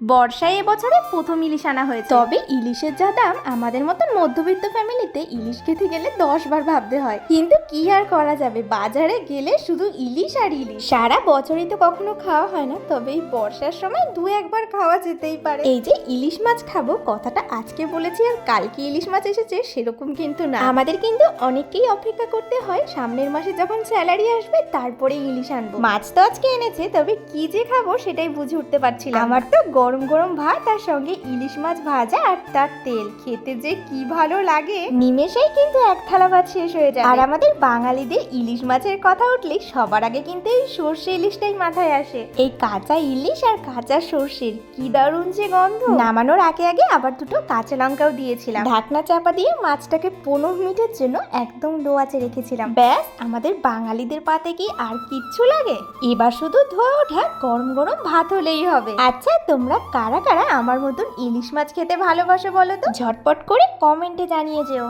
বর্ষায় এবছরে প্রথম ইলিশ আনা হয়েছে। তবে ইলিশের যা দাম, আমাদের মতন মধ্যবিত্ত ফ্যামিলিতে ইলিশ খেতে গেলে 10 বার ভাবতে হয়। কিন্তু কি আর করা যাবে, বাজারে গেলে শুধু ইলিশ আর ইলিশ। সারা বছরই তো কখনো খাওয়া হয় না, তবে এই বর্ষার সময় 2-1 বার খাওয়া যেতেই পারে। এই যে ইলিশ মাছ খাবো কথাটা আজকে বলেছি আর কালকে ইলিশ মাছ এসেছে সেরকম কিন্তু না। আমাদের কিন্তু অনেককেই অপেক্ষা করতে হয় সামনের মাসে যখন স্যালারি আসবে তারপরে ইলিশ আনবো। মাছ তো আজকে এনেছে, তবে কি যে খাবো সেটাই বুঝে উঠতে পারছিলাম। আমার তো গরম গরম ভাত, তার সঙ্গে ইলিশ মাছ ভাজা আর তার তেল খেতে যে কি ভালো লাগে, নিমেষেই কিন্তু এক থালা ভাত শেষ হয়ে যায়। আর আমাদের বাঙালিদের ইলিশ মাছের কথা উঠলে সবার আগে কিন্তু এই সর্ষে ইলিশটাই মাথায় আসে। এই কাঁচা ইলিশ আর কাঁচা সর্ষের কি দারুণ যে গন্ধ। নামানোর আগে আগে আবার দুটো কাঁচা লঙ্কাও দিয়েছিলাম। ঢাকনা চাপা দিয়ে মাছটাকে 15 মিনিটের জন্য একদম লো আঁচে রেখেছিলাম। ব্যাস, আমাদের বাঙালিদের পাতে কি আর কিচ্ছু লাগে? এবার শুধু ধোয়া ওঠা গরম গরম ভাত হলেই হবে। আচ্ছা, তোমরা কারা কারা আমার মতন ইলিশ মাছ খেতে ভালোবাসো বলো তো? ঝটপট করে কমেন্টে জানিয়ে যেও।